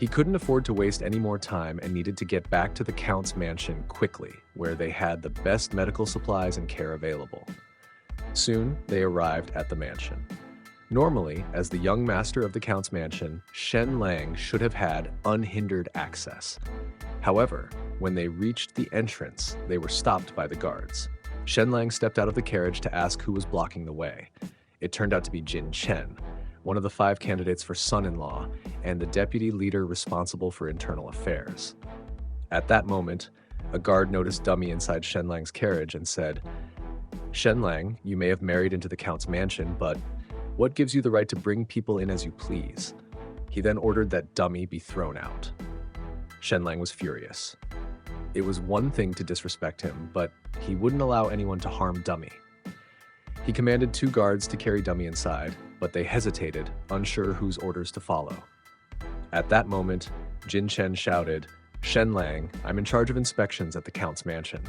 He couldn't afford to waste any more time and needed to get back to the Count's mansion quickly, where they had the best medical supplies and care available. Soon, they arrived at the mansion. Normally, as the young master of the Count's mansion, Shen-lang should have had unhindered access. However, when they reached the entrance, they were stopped by the guards. Shen-lang stepped out of the carriage to ask who was blocking the way. It turned out to be Jin Chen, one of the 5 candidates for son-in-law and the deputy leader responsible for internal affairs. At that moment, a guard noticed Dummy inside Shen-lang's carriage and said, "Shen-lang, you may have married into the Count's mansion, but what gives you the right to bring people in as you please?" He then ordered that Dummy be thrown out. Shen-lang was furious. It was one thing to disrespect him, but he wouldn't allow anyone to harm Dummy. He commanded 2 guards to carry Dummy inside, but they hesitated, unsure whose orders to follow. At that moment, Jin Chen shouted, "Shen-lang, I'm in charge of inspections at the Count's mansion.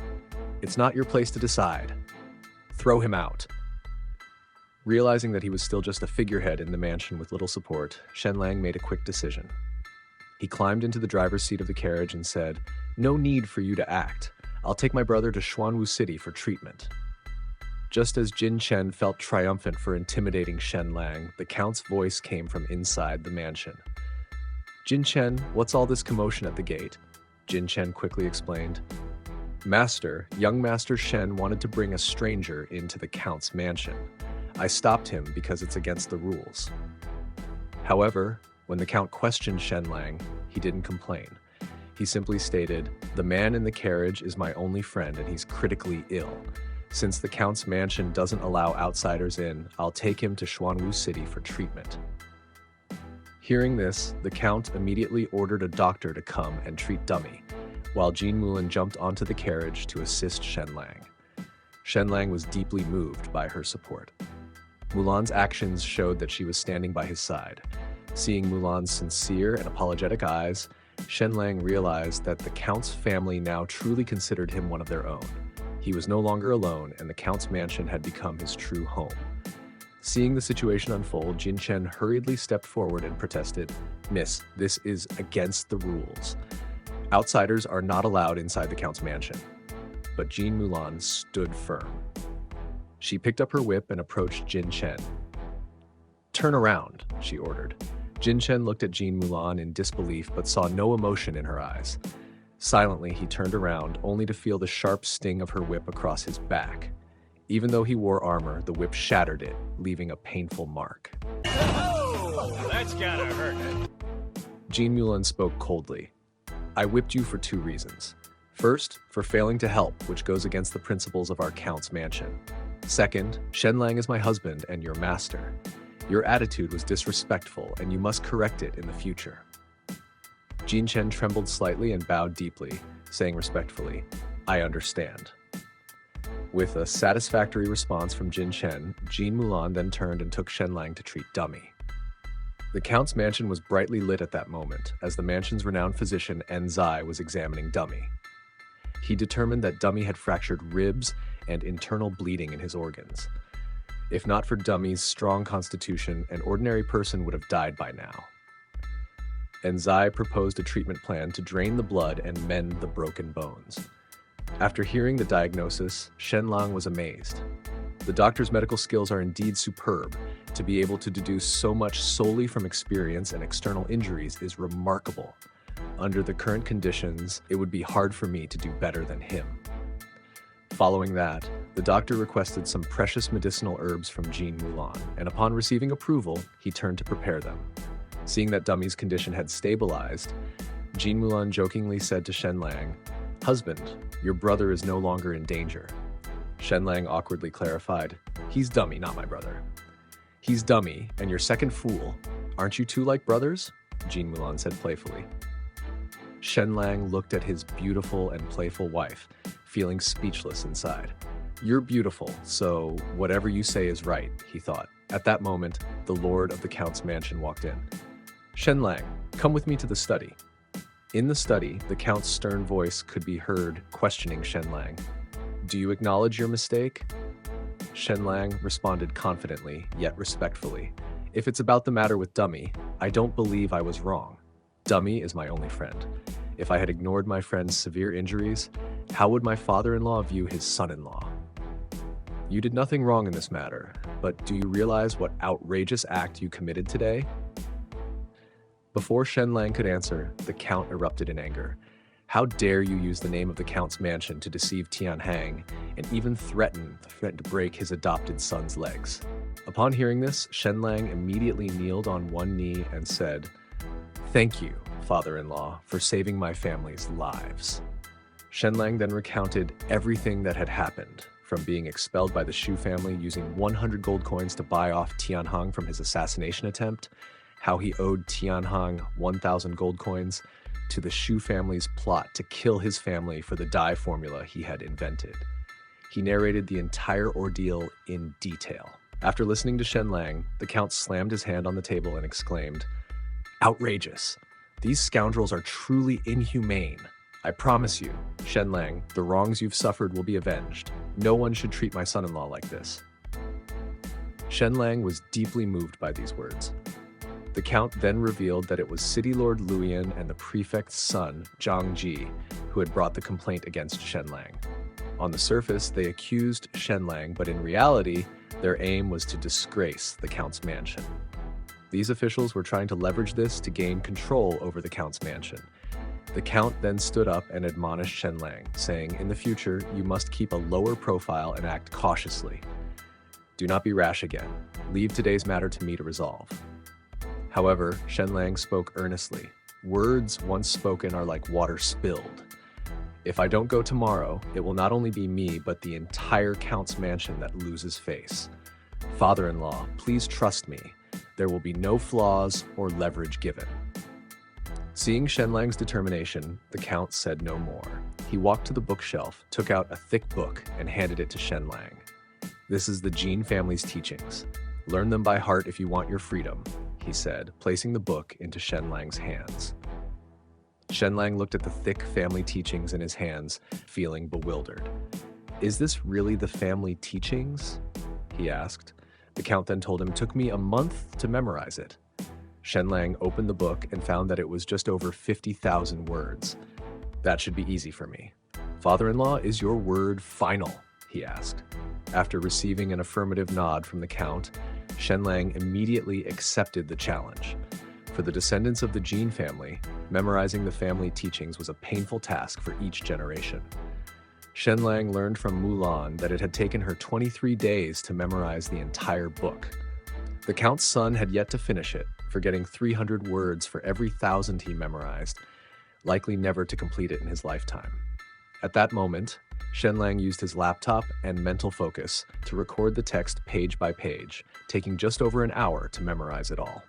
It's not your place to decide. Throw him out." Realizing that he was still just a figurehead in the mansion with little support, Shen-lang made a quick decision. He climbed into the driver's seat of the carriage and said, "No need for you to act. I'll take my brother to Xuanwu City for treatment." Just as Jin Chen felt triumphant for intimidating Shen-lang, the Count's voice came from inside the mansion. "Jin Chen, what's all this commotion at the gate?" Jin Chen quickly explained. "Master, young Master Shen wanted to bring a stranger into the Count's mansion. I stopped him because it's against the rules." However, when the Count questioned Shen-lang, he didn't complain. He simply stated, "The man in the carriage is my only friend and he's critically ill. Since the Count's mansion doesn't allow outsiders in, I'll take him to Xuanwu City for treatment." Hearing this, the Count immediately ordered a doctor to come and treat Dummy, while Jean Mulan jumped onto the carriage to assist Shen-lang. Shen-lang was deeply moved by her support. Mulan's actions showed that she was standing by his side. Seeing Mulan's sincere and apologetic eyes, Shen-lang realized that the Count's family now truly considered him one of their own. He was no longer alone, and the Count's mansion had become his true home. Seeing the situation unfold, Jin Chen hurriedly stepped forward and protested, "Miss, this is against the rules. Outsiders are not allowed inside the Count's mansion." But Jean Mulan stood firm. She picked up her whip and approached Jin Chen. "Turn around," she ordered. Jin Chen looked at Jean Mulan in disbelief but saw no emotion in her eyes. Silently, he turned around, only to feel the sharp sting of her whip across his back. Even though he wore armor, the whip shattered it, leaving a painful mark. Oh, that's gotta hurt. Jean Mulan spoke coldly. "I whipped you for 2 reasons. First, for failing to help, which goes against the principles of our Count's mansion. Second, Shen-lang is my husband and your master. Your attitude was disrespectful, and you must correct it in the future." Jin Chen trembled slightly and bowed deeply, saying respectfully, "I understand." With a satisfactory response from Jin Chen, Jean Mulan then turned and took Shen-lang to treat Dummy. The Count's mansion was brightly lit at that moment, as the mansion's renowned physician Zai was examining Dummy. He determined that Dummy had fractured ribs and internal bleeding in his organs. If not for Dummy's strong constitution, an ordinary person would have died by now. Zai proposed a treatment plan to drain the blood and mend the broken bones. After hearing the diagnosis, Shen-lang was amazed. The doctor's medical skills are indeed superb. To be able to deduce so much solely from experience and external injuries is remarkable. Under the current conditions, it would be hard for me to do better than him. Following that, the doctor requested some precious medicinal herbs from Jean Mulan, and upon receiving approval, he turned to prepare them. Seeing that Dummy's condition had stabilized, Jean Mulan jokingly said to Shen-lang, "Husband, your brother is no longer in danger." Shen-lang awkwardly clarified, "He's Dummy, not my brother." "He's Dummy, and your second fool. Aren't you two like brothers?" Jean Mulan said playfully. Shen-lang looked at his beautiful and playful wife, feeling speechless inside. "You're beautiful, so whatever you say is right," he thought. At that moment, the lord of the Count's mansion walked in. "Shen-lang, come with me to the study." In the study, the Count's stern voice could be heard questioning Shen-lang. "Do you acknowledge your mistake?" Shen-lang responded confidently, yet respectfully. "If it's about the matter with Dummy, I don't believe I was wrong." Dummy is my only friend. If I had ignored my friend's severe injuries, how would my father-in-law view his son-in-law? You did nothing wrong in this matter, but do you realize what outrageous act you committed today? Before Shen-lang could answer, the Count erupted in anger. How dare you use the name of the Count's mansion to deceive Tianhang and even threaten to break his adopted son's legs? Upon hearing this, Shen-lang immediately kneeled on one knee and said, "Thank you, father-in-law, for saving my family's lives." Shen-lang then recounted everything that had happened, from being expelled by the Shu family using 100 gold coins to buy off Tianhang from his assassination attempt, how he owed Tianhang 1,000 gold coins, to the Shu family's plot to kill his family for the dye formula he had invented. He narrated the entire ordeal in detail. After listening to Shen-lang, the Count slammed his hand on the table and exclaimed, "Outrageous! These scoundrels are truly inhumane. I promise you, Shen-lang, the wrongs you've suffered will be avenged. No one should treat my son-in-law like this." Shen-lang was deeply moved by these words. The Count then revealed that it was City Lord Luyan and the prefect's son, Zhang Ji, who had brought the complaint against Shen-lang. On the surface, they accused Shen-lang, but in reality, their aim was to disgrace the Count's mansion. These officials were trying to leverage this to gain control over the Count's mansion. The Count then stood up and admonished Shen-lang, saying, "In the future, you must keep a lower profile and act cautiously. Do not be rash again. Leave today's matter to me to resolve." However, Shen-lang spoke earnestly. Words once spoken are like water spilled. If I don't go tomorrow, it will not only be me, but the entire Count's mansion that loses face. Father-in-law, please trust me. There will be no flaws or leverage given. Seeing Shen-lang's determination, the Count said no more. He walked to the bookshelf, took out a thick book, and handed it to Shen-lang. "This is the Jin family's teachings. Learn them by heart if you want your freedom," he said, placing the book into Shen-lang's hands. Shen-lang looked at the thick family teachings in his hands, feeling bewildered. "Is this really the family teachings?" he asked. The Count then told him it took me a month to memorize it. Shen-lang opened the book and found that it was just over 50,000 words. "That should be easy for me." "Father-in-law, is your word final?" he asked. After receiving an affirmative nod from the Count, Shen-lang immediately accepted the challenge. For the descendants of the Jin family, memorizing the family teachings was a painful task for each generation. Shen-lang learned from Mulan that it had taken her 23 days to memorize the entire book. The Count's son had yet to finish it, forgetting 300 words for every 1,000 he memorized, likely never to complete it in his lifetime. At that moment, Shen-lang used his laptop and mental focus to record the text page by page, taking just over an hour to memorize it all.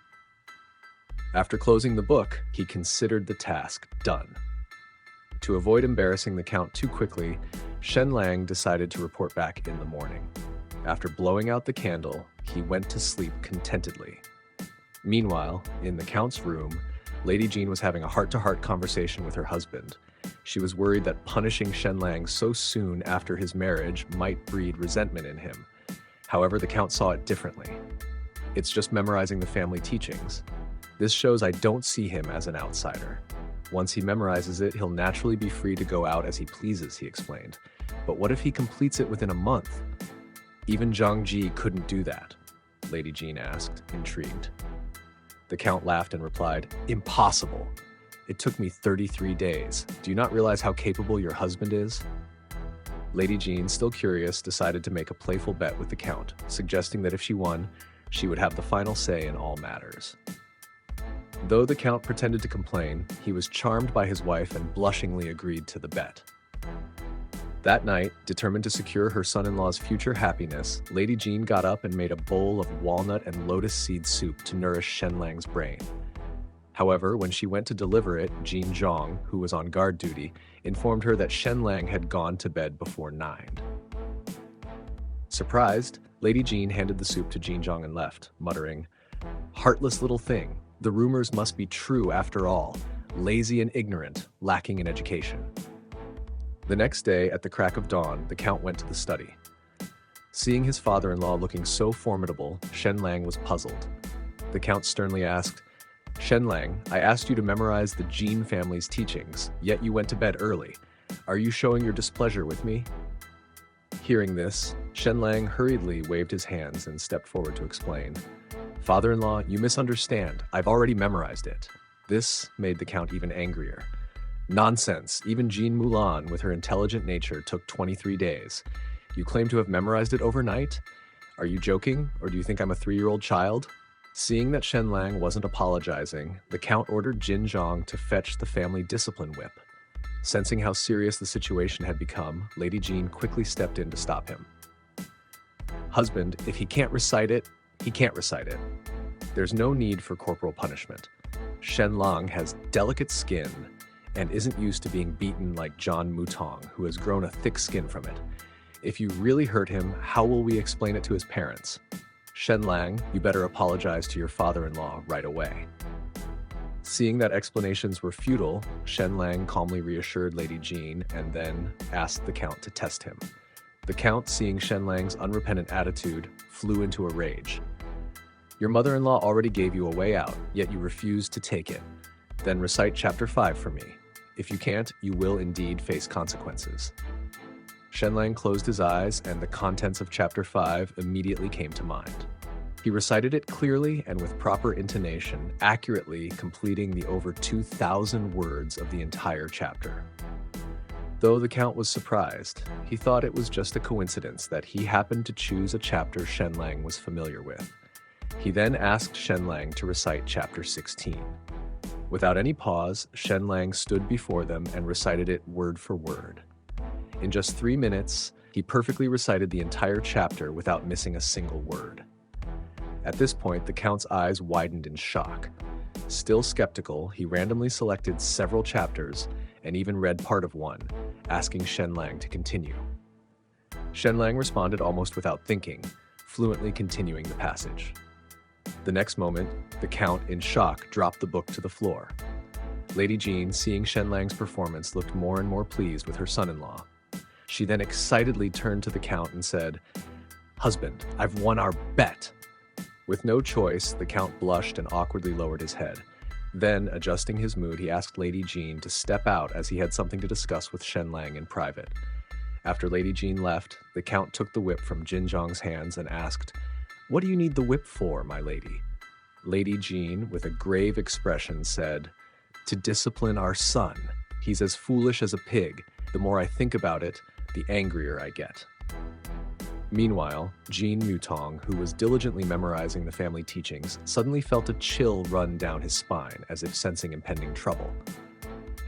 After closing the book, he considered the task done. To avoid embarrassing the Count too quickly, Shen-lang decided to report back in the morning. After blowing out the candle, he went to sleep contentedly. Meanwhile, in the Count's room, Lady Jean was having a heart-to-heart conversation with her husband. She was worried that punishing Shen-lang so soon after his marriage might breed resentment in him. However, the Count saw it differently. "It's just memorizing the family teachings. This shows I don't see him as an outsider. Once he memorizes it, he'll naturally be free to go out as he pleases," he explained. "But what if he completes it within a month?" "Even Zhang Ji couldn't do that," Lady Jean asked, intrigued. The Count laughed and replied, "Impossible. It took me 33 days. Do you not realize how capable your husband is?" Lady Jean, still curious, decided to make a playful bet with the Count, suggesting that if she won, she would have the final say in all matters. Though the Count pretended to complain, he was charmed by his wife and blushingly agreed to the bet. That night, determined to secure her son-in-law's future happiness, Lady Jean got up and made a bowl of walnut and lotus seed soup to nourish Shen-lang's brain. However, when she went to deliver it, Jean Zhong, who was on guard duty, informed her that Shen-lang had gone to bed before 9. Surprised, Lady Jean handed the soup to Jean Zhong and left, muttering, "Heartless little thing. The rumors must be true after all. Lazy and ignorant, lacking in education." The next day, at the crack of dawn, the Count went to the study. Seeing his father-in-law looking so formidable, Shen-lang was puzzled. The Count sternly asked, Shen-lang, I asked you to memorize the Jin family's teachings, yet you went to bed early. Are you showing your displeasure with me? Hearing this, Shen-lang hurriedly waved his hands and stepped forward to explain. Father-in-law, you misunderstand. I've already memorized it. This made the Count even angrier. Nonsense. Even Jean Mulan, with her intelligent nature, took 23 days. You claim to have memorized it overnight? Are you joking, or do you think I'm a 3-year-old child? Seeing that Shen-lang wasn't apologizing, the Count ordered Jin Zhang to fetch the family discipline whip. Sensing how serious the situation had become, Lady Jean quickly stepped in to stop him. Husband, if he can't recite it, he can't recite it. There's no need for corporal punishment. Shen-lang has delicate skin and isn't used to being beaten like John Mutong, who has grown a thick skin from it. If you really hurt him, how will we explain it to his parents? Shen-lang, you better apologize to your father-in-law right away. Seeing that explanations were futile, Shen-lang calmly reassured Lady Jean and then asked the Count to test him. The Count, seeing Shen-lang's unrepentant attitude, flew into a rage. Your mother-in-law already gave you a way out, yet you refused to take it. Then recite chapter 5 for me. If you can't, you will indeed face consequences. Shen-lang closed his eyes, and the contents of chapter 5 immediately came to mind. He recited it clearly and with proper intonation, accurately completing the over 2,000 words of the entire chapter. Though the Count was surprised, he thought it was just a coincidence that he happened to choose a chapter Shen-lang was familiar with. He then asked Shen-lang to recite chapter 16. Without any pause, Shen-lang stood before them and recited it word for word. In just 3 minutes, he perfectly recited the entire chapter without missing a single word. At this point, the Count's eyes widened in shock. Still skeptical, he randomly selected several chapters and even read part of one, asking Shen-lang to continue. Shen-lang responded almost without thinking, fluently continuing the passage. The next moment, the Count, in shock, dropped the book to the floor. Lady Jean, seeing Shen-lang's performance, looked more and more pleased with her son-in-law. She then excitedly turned to the Count and said, "Husband, I've won our bet." With no choice, the Count blushed and awkwardly lowered his head. Then, adjusting his mood, he asked Lady Jean to step out as he had something to discuss with Shen-lang in private. After Lady Jean left, the Count took the whip from Jin Zhang's hands and asked, "What do you need the whip for, my lady?" Lady Jean, with a grave expression, said, "To discipline our son. He's as foolish as a pig. The more I think about it, the angrier I get." Meanwhile, Jean Mutong, who was diligently memorizing the family teachings, suddenly felt a chill run down his spine, as if sensing impending trouble.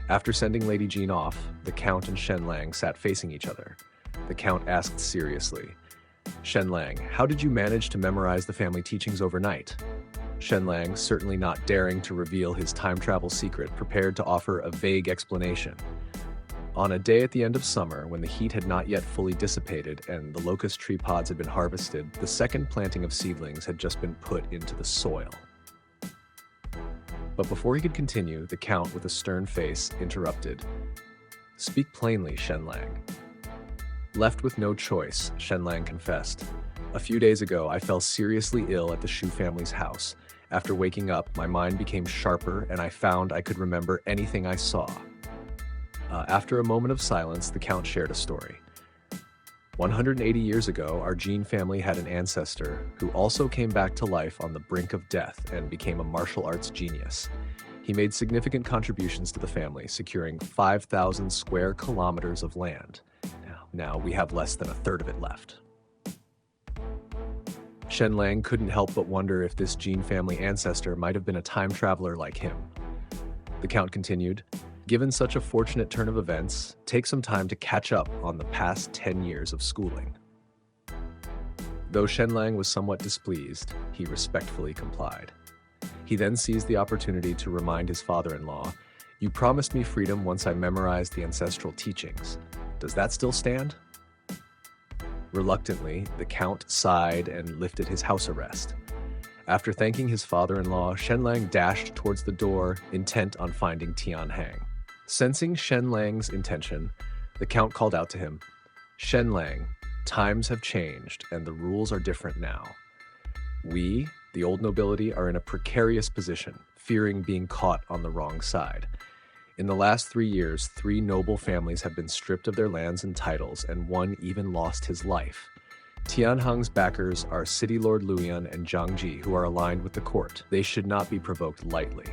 After sending Lady Jean off, the Count and Shen-lang sat facing each other. The Count asked seriously, "Shen-lang, how did you manage to memorize the family teachings overnight?" Shen-lang, certainly not daring to reveal his time travel secret, prepared to offer a vague explanation. On a day at the end of summer, when the heat had not yet fully dissipated and the locust tree pods had been harvested, the second planting of seedlings had just been put into the soil. But before he could continue, the Count, with a stern face, interrupted. "Speak plainly, Shen-lang." Left with no choice, Shen-lang confessed. "A few days ago, I fell seriously ill at the Shu family's house. After waking up, my mind became sharper and I found I could remember anything I saw." After a moment of silence, the Count shared a story. 180 years ago, our Jean family had an ancestor who also came back to life on the brink of death and became a martial arts genius. He made significant contributions to the family, securing 5,000 square kilometers of land. Now we have less than a third of it left. Shen-lang couldn't help but wonder if this Jean family ancestor might have been a time traveler like him. The Count continued, "Given such a fortunate turn of events, take some time to catch up on the past 10 years of schooling." Though Shen-lang was somewhat displeased, he respectfully complied. He then seized the opportunity to remind his father-in-law, "You promised me freedom once I memorized the ancestral teachings. Does that still stand?" Reluctantly, the Count sighed and lifted his house arrest. After thanking his father-in-law, Shen-lang dashed towards the door, intent on finding Tian-hang. Sensing Shen-lang's intention, the Count called out to him, "Shen-lang, times have changed and the rules are different now. We, the old nobility, are in a precarious position, fearing being caught on the wrong side. In the last 3 years, 3 noble families have been stripped of their lands and titles, and one even lost his life. Tianheng's backers are City Lord Luoyun and Zhang Ji, who are aligned with the court. They should not be provoked lightly.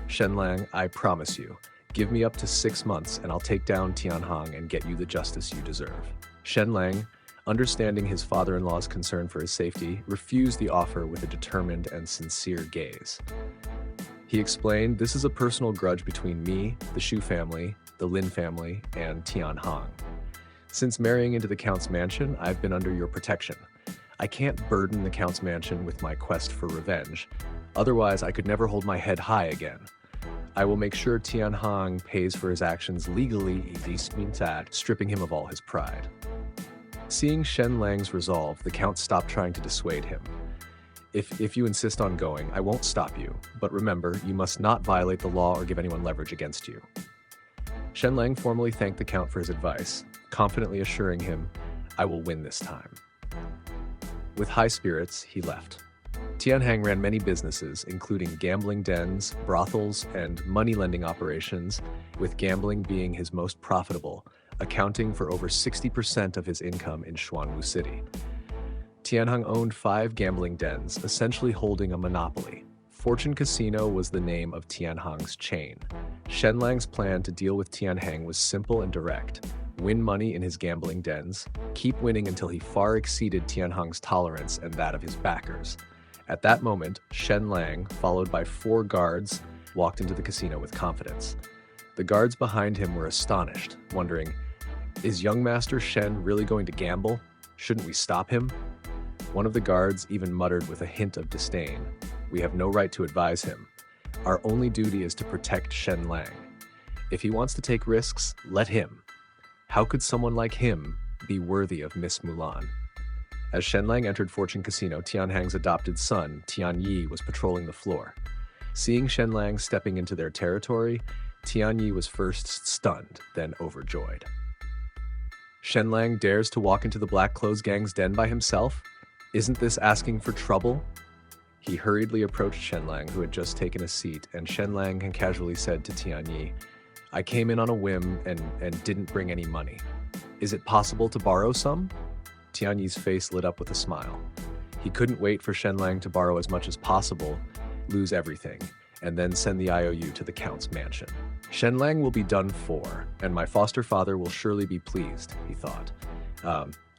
Shen-lang, I promise you, give me up to 6 months and I'll take down Tianheng and get you the justice you deserve. Shen-lang, understanding his father-in-law's concern for his safety, refused the offer with a determined and sincere gaze. He explained, this is a personal grudge between me, the Shu family, the Lin family, and Tianheng. Since marrying into the Count's mansion, I've been under your protection. I can't burden the Count's mansion with my quest for revenge. Otherwise, I could never hold my head high again. I will make sure Tianheng pays for his actions legally, stripping him of all his pride. Seeing Shen-lang's resolve, the Count stopped trying to dissuade him. If you insist on going, I won't stop you, but remember, you must not violate the law or give anyone leverage against you. Shen-lang formally thanked the Count for his advice, confidently assuring him, I will win this time. With high spirits, he left. Tianheng ran many businesses, including gambling dens, brothels, and money-lending operations, with gambling being his most profitable, accounting for over 60% of his income in Xuanwu City. Tianheng owned 5 gambling dens, essentially holding a monopoly. Fortune Casino was the name of Tianheng's chain. Shen-lang's plan to deal with Tianheng was simple and direct. Win money in his gambling dens, keep winning until he far exceeded Tianheng's tolerance and that of his backers. At that moment, Shen-lang, followed by 4 guards, walked into the casino with confidence. The guards behind him were astonished, wondering, is young Master Shen really going to gamble? Shouldn't we stop him? One of the guards even muttered with a hint of disdain, we have no right to advise him. Our only duty is to protect Shen-lang. If he wants to take risks, let him. How could someone like him be worthy of Miss Mulan? As Shen-lang entered Fortune Casino, Tianheng's adopted son, Tianyi, was patrolling the floor. Seeing Shen-lang stepping into their territory, Tianyi was first stunned, then overjoyed. Shen-lang dares to walk into the Black Clothes Gang's den by himself? Isn't this asking for trouble? He hurriedly approached Shen-lang, who had just taken a seat, and Shen-lang casually said to Tianyi, I came in on a whim and didn't bring any money. Is it possible to borrow some? Tianyi's face lit up with a smile. He couldn't wait for Shen-lang to borrow as much as possible, lose everything, and then send the IOU to the Count's mansion. Shen-lang will be done for, and my foster father will surely be pleased, he thought.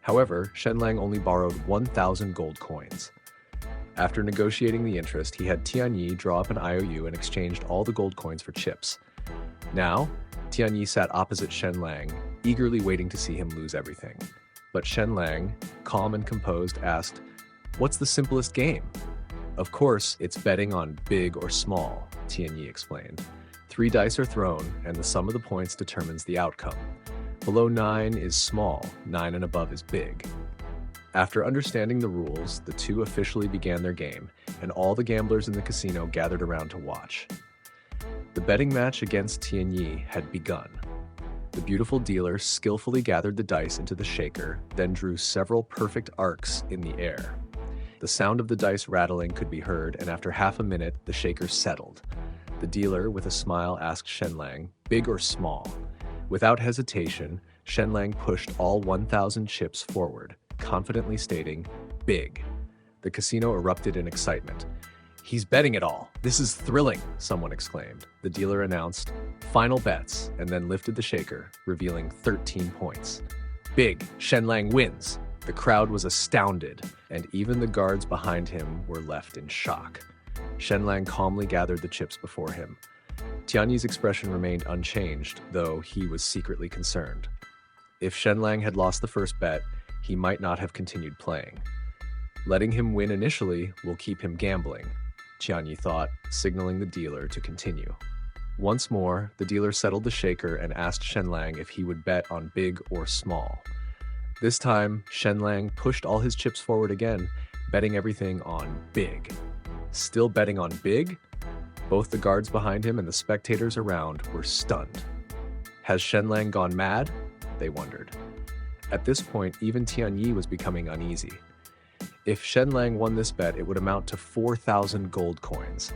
However, Shen-lang only borrowed 1,000 gold coins. After negotiating the interest, he had Tianyi draw up an IOU and exchanged all the gold coins for chips. Now, Tianyi sat opposite Shen-lang, eagerly waiting to see him lose everything. But Shen-lang, calm and composed, asked, what's the simplest game? Of course, it's betting on big or small, Tianyi explained. 3 dice are thrown, and the sum of the points determines the outcome. Below 9 is small, 9 and above is big. After understanding the rules, the two officially began their game, and all the gamblers in the casino gathered around to watch. The betting match against Tianyi had begun. The beautiful dealer skillfully gathered the dice into the shaker, then drew several perfect arcs in the air. The sound of the dice rattling could be heard, and after half a minute, the shaker settled. The dealer, with a smile, asked Shen-lang, big or small? Without hesitation, Shen-lang pushed all 1,000 chips forward, confidently stating, big. The casino erupted in excitement. He's betting it all. This is thrilling, someone exclaimed. The dealer announced, final bets, and then lifted the shaker, revealing 13 points. Big, Shen-lang wins. The crowd was astounded, and even the guards behind him were left in shock. Shen-lang calmly gathered the chips before him. Tianyi's expression remained unchanged, though he was secretly concerned. If Shen-lang had lost the first bet, he might not have continued playing. Letting him win initially will keep him gambling, Tianyi thought, signaling the dealer to continue. Once more, the dealer settled the shaker and asked Shen-lang if he would bet on big or small. This time, Shen-lang pushed all his chips forward again, betting everything on big. Still betting on big? Both the guards behind him and the spectators around were stunned. Has Shen-lang gone mad? They wondered. At this point, even Tianyi was becoming uneasy. If Shen-lang won this bet, it would amount to 4,000 gold coins.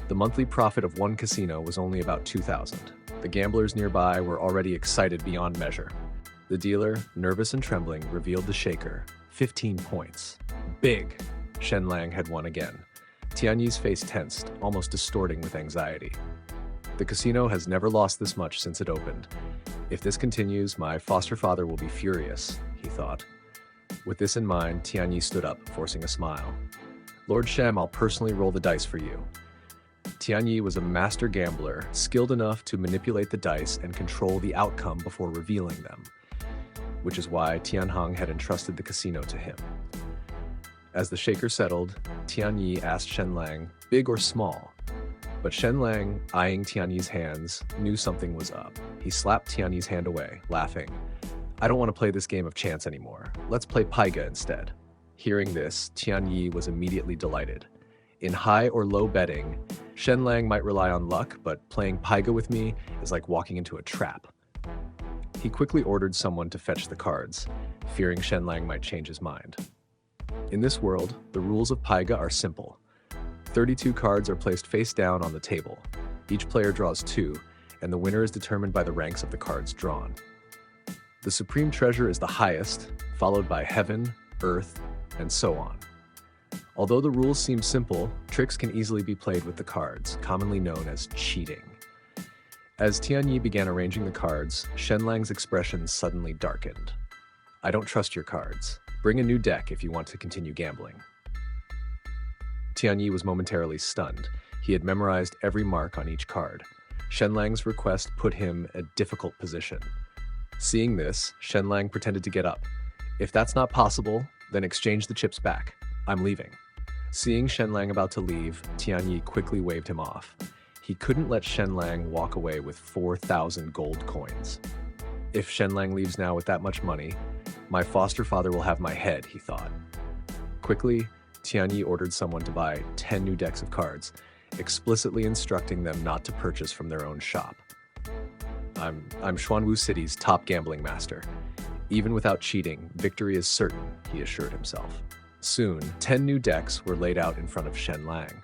The monthly profit of one casino was only about 2,000. The gamblers nearby were already excited beyond measure. The dealer, nervous and trembling, revealed the shaker. 15 points. Big! Shen-lang had won again. Tianyi's face tensed, almost distorting with anxiety. The casino has never lost this much since it opened. If this continues, my foster father will be furious, he thought. With this in mind, Tianyi stood up, forcing a smile. Lord Shem, I'll personally roll the dice for you. Tianyi was a master gambler, skilled enough to manipulate the dice and control the outcome before revealing them, which is why Tianhong had entrusted the casino to him. As the shaker settled, Tianyi asked Shen-lang, big or small? But Shen-lang, eyeing Tianyi's hands, knew something was up. He slapped Tianyi's hand away, laughing. I don't want to play this game of chance anymore. Let's play Paiga instead. Hearing this, Tianyi was immediately delighted. In high or low betting, Shen-lang might rely on luck, but playing Paiga with me is like walking into a trap. He quickly ordered someone to fetch the cards, fearing Shen-lang might change his mind. In this world, the rules of Paiga are simple. 32 cards are placed face down on the table. Each player draws 2, and the winner is determined by the ranks of the cards drawn. The supreme treasure is the highest, followed by heaven, earth, and so on. Although the rules seem simple, tricks can easily be played with the cards, commonly known as cheating. As Tianyi began arranging the cards, Shen-lang's expression suddenly darkened. I don't trust your cards. Bring a new deck if you want to continue gambling. Tianyi was momentarily stunned. He had memorized every mark on each card. Shen-lang's request put him in a difficult position. Seeing this, Shen-lang pretended to get up. If that's not possible, then exchange the chips back. I'm leaving. Seeing Shen-lang about to leave, Tianyi quickly waved him off. He couldn't let Shen-lang walk away with 4,000 gold coins. If Shen-lang leaves now with that much money, my foster father will have my head, he thought. Quickly, Tianyi ordered someone to buy 10 new decks of cards, explicitly instructing them not to purchase from their own shop. I'm Xuanwu City's top gambling master. Even without cheating, victory is certain, he assured himself. Soon, 10 new decks were laid out in front of Shen-lang.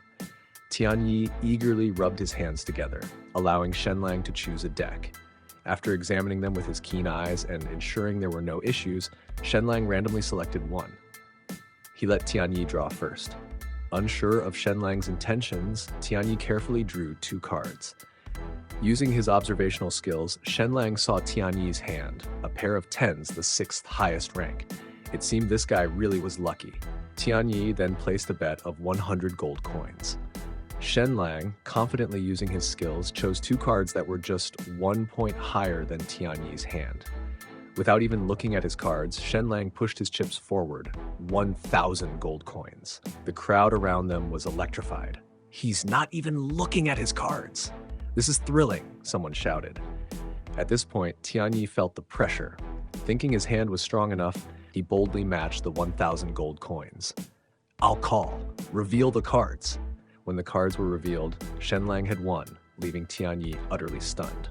Tianyi eagerly rubbed his hands together, allowing Shen-lang to choose a deck. After examining them with his keen eyes and ensuring there were no issues, Shen-lang randomly selected one. He let Tianyi draw first. Unsure of Shen-lang's intentions, Tianyi carefully drew 2 cards. Using his observational skills, Shen-lang saw Tianyi's hand, a pair of 10s, the 6th highest rank. It seemed this guy really was lucky. Tianyi then placed a bet of 100 gold coins. Shen-lang, confidently using his skills, chose 2 cards that were just 1 point higher than Tianyi's hand. Without even looking at his cards, Shen-lang pushed his chips forward, 1,000 gold coins. The crowd around them was electrified. He's not even looking at his cards. This is thrilling, someone shouted. At this point, Tianyi felt the pressure. Thinking his hand was strong enough, he boldly matched the 1,000 gold coins. I'll call. Reveal the cards. When the cards were revealed, Shen-lang had won, leaving Tianyi utterly stunned.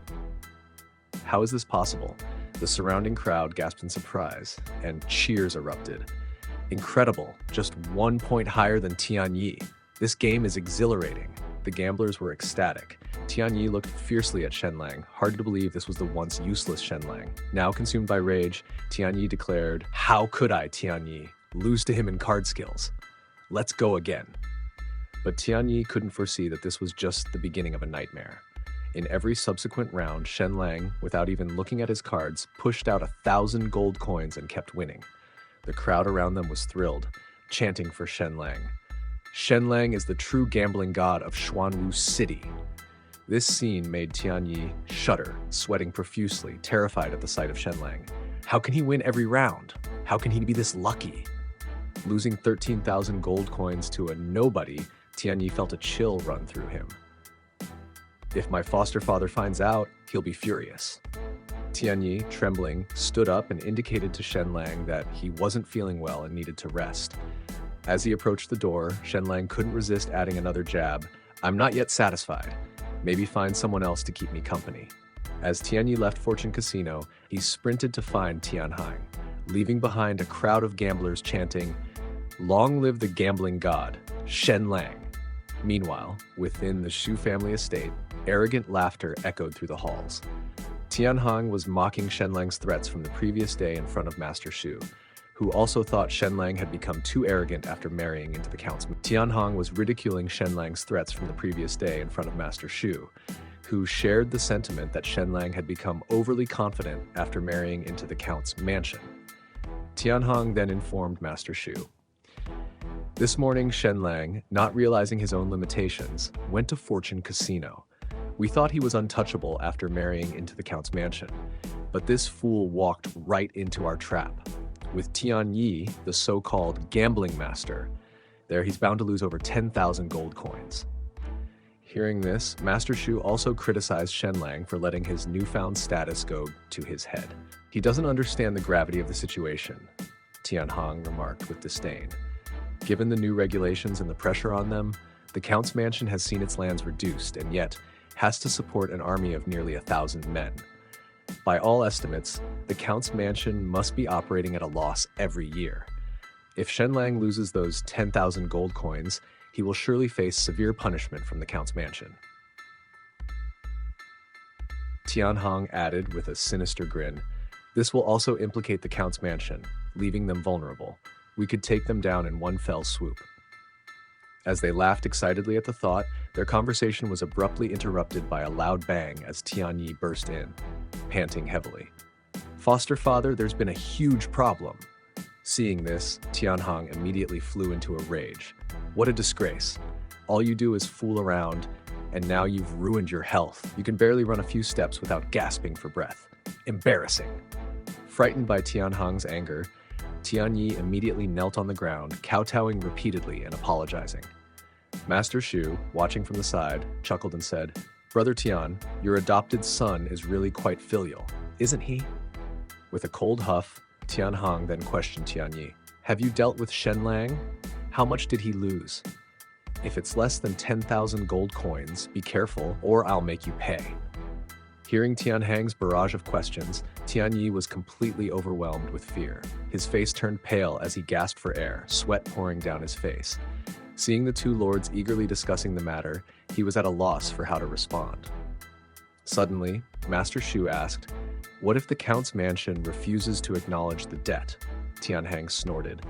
How is this possible? The surrounding crowd gasped in surprise, and cheers erupted. Incredible, just 1 point higher than Tianyi. This game is exhilarating. The gamblers were ecstatic. Tianyi looked fiercely at Shen-lang, hard to believe this was the once useless Shen-lang. Now consumed by rage, Tianyi declared, How could I, Tianyi, lose to him in card skills? Let's go again. But Tianyi couldn't foresee that this was just the beginning of a nightmare. In every subsequent round, Shen-lang, without even looking at his cards, pushed out 1,000 gold coins and kept winning. The crowd around them was thrilled, chanting for Shen-lang. Shen-lang is the true gambling god of Xuanwu City. This scene made Tianyi shudder, sweating profusely, terrified at the sight of Shen-lang. How can he win every round? How can he be this lucky? Losing 13,000 gold coins to a nobody, Tianyi felt a chill run through him. If my foster father finds out, he'll be furious. Tianyi, trembling, stood up and indicated to Shen-lang that he wasn't feeling well and needed to rest. As he approached the door, Shen-lang couldn't resist adding another jab. I'm not yet satisfied. Maybe find someone else to keep me company. As Tianyi left Fortune Casino, he sprinted to find Tianhang, leaving behind a crowd of gamblers chanting, Long live the gambling god, Shen-lang. Meanwhile, within the Shu family estate, arrogant laughter echoed through the halls. Tianhong was mocking Shen-lang's threats from the previous day in front of Master Shu, who also thought Shen-lang had become too arrogant after marrying into the Count's. Tianhong was ridiculing Shen-lang's threats from the previous day in front of Master Shu, who shared the sentiment that Shen-lang had become overly confident after marrying into the Count's mansion. Tianhong then informed Master Shu. This morning, Shen-lang, not realizing his own limitations, went to Fortune Casino. We thought he was untouchable after marrying into the Count's mansion, but this fool walked right into our trap. With Tianyi, the so-called gambling master, there he's bound to lose over 10,000 gold coins. Hearing this, Master Shu also criticized Shen-lang for letting his newfound status go to his head. He doesn't understand the gravity of the situation, Tianhong remarked with disdain. Given the new regulations and the pressure on them, the Count's mansion has seen its lands reduced and yet has to support an army of nearly 1,000 men. By all estimates, the Count's mansion must be operating at a loss every year. If Shen-lang loses those 10,000 gold coins, he will surely face severe punishment from the Count's mansion. Tianhong added with a sinister grin, "This will also implicate the Count's mansion, leaving them vulnerable. We could take them down in one fell swoop." As they laughed excitedly at the thought, their conversation was abruptly interrupted by a loud bang as Tianyi burst in, panting heavily. "Foster father, there's been a huge problem." Seeing this, Tianhong immediately flew into a rage. "What a disgrace. All you do is fool around, and now you've ruined your health. You can barely run a few steps without gasping for breath. Embarrassing." Frightened by Tianhong's anger, Tianyi immediately knelt on the ground, kowtowing repeatedly and apologizing. Master Shu, watching from the side, chuckled and said, "Brother Tian, your adopted son is really quite filial, isn't he?" With a cold huff, Tianhong then questioned Tianyi, "Have you dealt with Shen-lang? How much did he lose? If it's less than 10,000 gold coins, be careful or I'll make you pay." Hearing Tianhong's barrage of questions, Tianyi was completely overwhelmed with fear. His face turned pale as he gasped for air, sweat pouring down his face. Seeing the two lords eagerly discussing the matter, he was at a loss for how to respond. Suddenly, Master Shu asked, "What if the Count's mansion refuses to acknowledge the debt?" Tianhong snorted.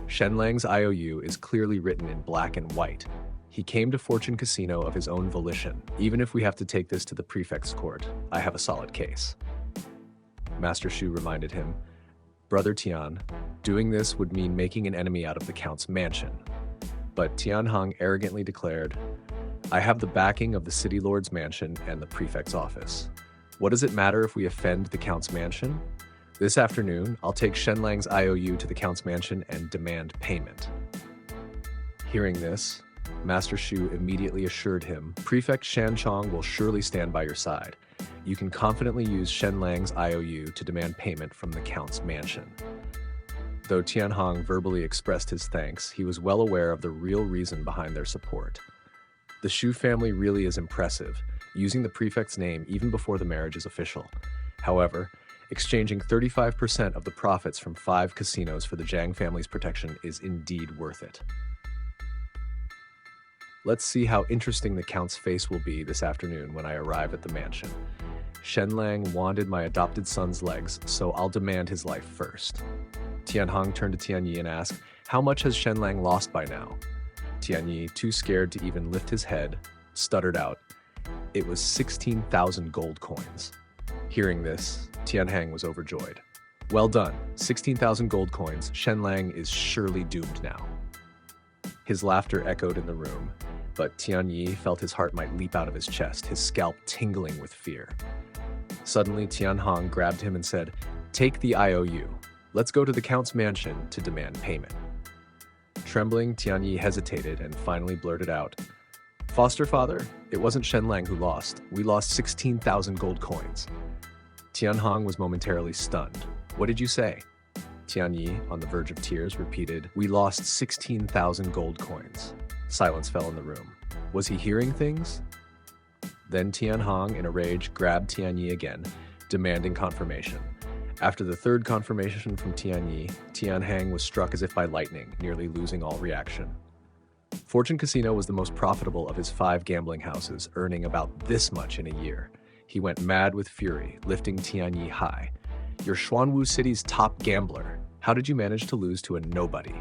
"Shen-lang's IOU is clearly written in black and white. He came to Fortune Casino of his own volition. Even if we have to take this to the prefect's court, I have a solid case." Master Shu reminded him, "Brother Tian, doing this would mean making an enemy out of the Count's mansion." But Tianhong arrogantly declared, "I have the backing of the city lord's mansion and the prefect's office. What does it matter if we offend the Count's mansion? This afternoon, I'll take Shen-lang's IOU to the Count's mansion and demand payment." Hearing this, Master Shu immediately assured him, "Prefect Shanchong will surely stand by your side. You can confidently use Shen-lang's IOU to demand payment from the Count's mansion." Though Tianhong verbally expressed his thanks, he was well aware of the real reason behind their support. The Shu family really is impressive, using the prefect's name even before the marriage is official. However, exchanging 35% of the profits from 5 casinos for the Zhang family's protection is indeed worth it. Let's see how interesting the Count's face will be this afternoon when I arrive at the mansion. Shen-lang wanded my adopted son's legs, so I'll demand his life first. Tianhong turned to Tianyi and asked, "How much has Shen-lang lost by now?" Tianyi, too scared to even lift his head, stuttered out, "It was 16,000 gold coins." Hearing this, Tianhong was overjoyed. "Well done, 16,000 gold coins. Shen-lang is surely doomed now." His laughter echoed in the room, but Tianyi felt his heart might leap out of his chest, his scalp tingling with fear. Suddenly, Tianhong grabbed him and said, "Take the IOU. Let's go to the Count's mansion to demand payment." Trembling, Tianyi hesitated and finally blurted out, "Foster father, it wasn't Shen-lang who lost. We lost 16,000 gold coins." Tianhong was momentarily stunned. "What did you say?" Tianyi, on the verge of tears, repeated, "We lost 16,000 gold coins." Silence fell in the room. Was he hearing things? Then Tianhong, in a rage, grabbed Tianyi again, demanding confirmation. After the third confirmation from Tianyi, Tianhong was struck as if by lightning, nearly losing all reaction. Fortune Casino was the most profitable of his 5 gambling houses, earning about this much in a year. He went mad with fury, lifting Tianyi high. "You're Xuanwu City's top gambler. How did you manage to lose to a nobody?"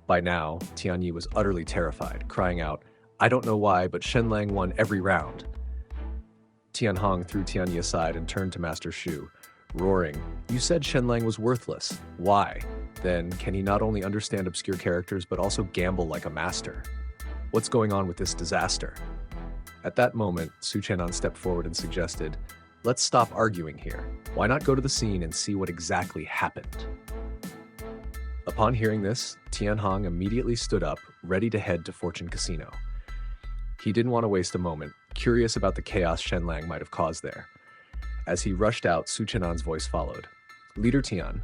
By now, Tianyi was utterly terrified, crying out, "I don't know why, but Shen-lang won every round." Tianhong threw Tianyi aside and turned to Master Shu, roaring, "You said Shen-lang was worthless. Why? Then can he not only understand obscure characters but also gamble like a master? What's going on with this disaster?" At that moment, Su Qianan stepped forward and suggested, "Let's stop arguing here. Why not go to the scene and see what exactly happened?" Upon hearing this, Tianhong immediately stood up, ready to head to Fortune Casino. He didn't want to waste a moment, curious about the chaos Shen-lang might have caused there. As he rushed out, Su Qianan's voice followed. "Leader Tian,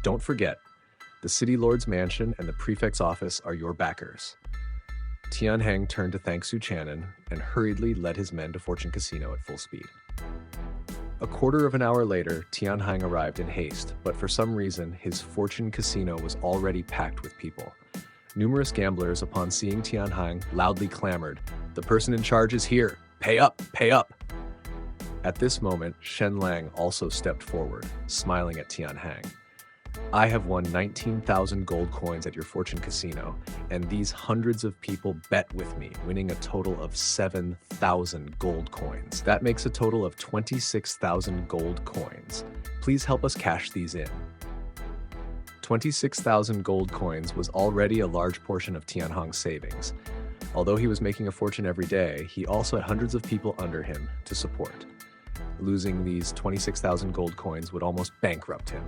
don't forget, the City Lord's mansion and the prefect's office are your backers." Tianheng turned to thank Su Qianan and hurriedly led his men to Fortune Casino at full speed. A quarter of an hour later, Tianheng arrived in haste, but for some reason, his Fortune Casino was already packed with people. Numerous gamblers, upon seeing Tianheng, loudly clamored, "The person in charge is here! Pay up! Pay up!" At this moment, Shen-lang also stepped forward, smiling at Tianheng. "I have won 19,000 gold coins at your Fortune Casino, and these hundreds of people bet with me, winning a total of 7,000 gold coins. That makes a total of 26,000 gold coins. Please help us cash these in." 26,000 gold coins was already a large portion of Tianhong's savings. Although he was making a fortune every day, he also had hundreds of people under him to support. Losing these 26,000 gold coins would almost bankrupt him.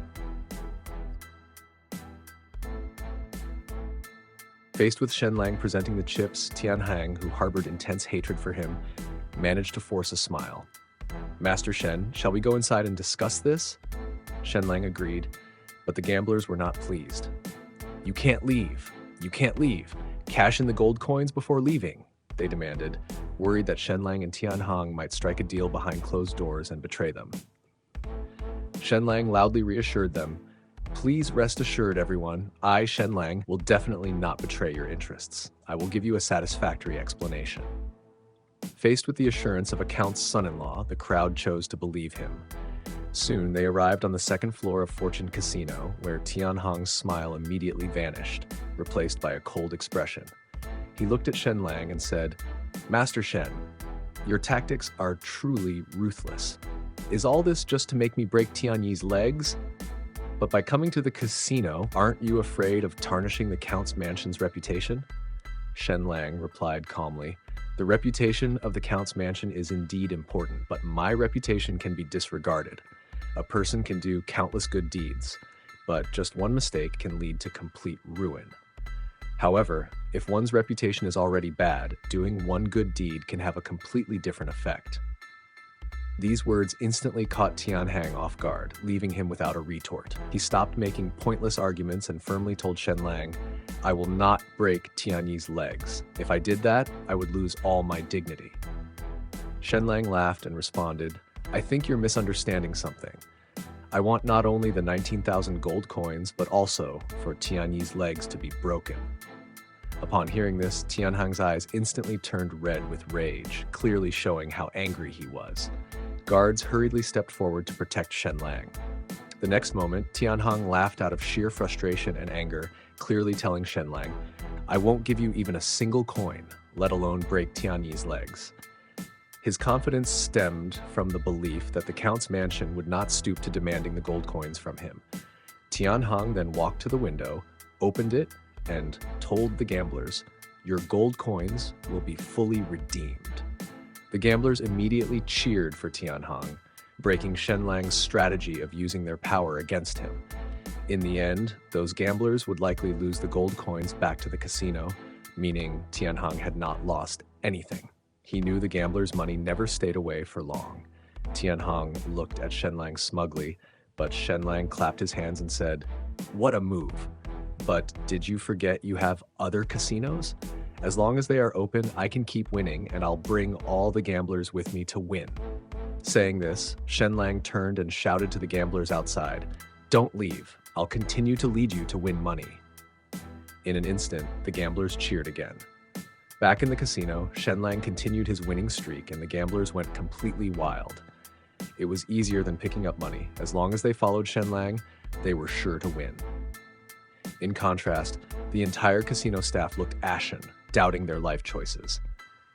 Faced with Shen-lang presenting the chips, Tianheng, who harbored intense hatred for him, managed to force a smile. "Master Shen, shall we go inside and discuss this?" Shen-lang agreed, but the gamblers were not pleased. "You can't leave. You can't leave. Cash in the gold coins before leaving," they demanded, worried that Shen-lang and Tianhong might strike a deal behind closed doors and betray them. Shen-lang loudly reassured them, "Please rest assured, everyone, I, Shen-lang, will definitely not betray your interests. I will give you a satisfactory explanation." Faced with the assurance of a count's son-in-law, the crowd chose to believe him. Soon, they arrived on the second floor of Fortune Casino, where Tianhong's smile immediately vanished, replaced by a cold expression. He looked at Shen-lang and said, "Master Shen, your tactics are truly ruthless. Is all this just to make me break Tianyi's legs? But by coming to the casino, aren't you afraid of tarnishing the Count's mansion's reputation?" Shen-lang replied calmly, "The reputation of the Count's mansion is indeed important, but my reputation can be disregarded. A person can do countless good deeds, but just one mistake can lead to complete ruin. However, if one's reputation is already bad, doing one good deed can have a completely different effect." These words instantly caught Tianheng off guard, leaving him without a retort. He stopped making pointless arguments and firmly told Shen-lang, "I will not break Tianyi's legs. If I did that, I would lose all my dignity." Shen-lang laughed and responded, "I think you're misunderstanding something. I want not only the 19,000 gold coins, but also for Tianyi's legs to be broken." Upon hearing this, Tianheng's eyes instantly turned red with rage, clearly showing how angry he was. Guards hurriedly stepped forward to protect Shen-lang. The next moment, Tianheng laughed out of sheer frustration and anger, clearly telling Shen-lang, "I won't give you even a single coin, let alone break Tianyi's legs." His confidence stemmed from the belief that the Count's mansion would not stoop to demanding the gold coins from him. Tianheng then walked to the window, opened it, and told the gamblers, "Your gold coins will be fully redeemed." The gamblers immediately cheered for Tianheng, breaking Shen-lang's strategy of using their power against him. In the end, those gamblers would likely lose the gold coins back to the casino, meaning Tianheng had not lost anything. He knew the gamblers' money never stayed away for long. Tianheng looked at Shen-lang smugly, but Shen-lang clapped his hands and said, "What a move! But did you forget you have other casinos? As long as they are open, I can keep winning, and I'll bring all the gamblers with me to win." Saying this, Shen-lang turned and shouted to the gamblers outside, "Don't leave. I'll continue to lead you to win money." In an instant, the gamblers cheered again. Back in the casino, Shen-lang continued his winning streak and the gamblers went completely wild. It was easier than picking up money. As long as they followed Shen-lang, they were sure to win. In contrast, the entire casino staff looked ashen, doubting their life choices.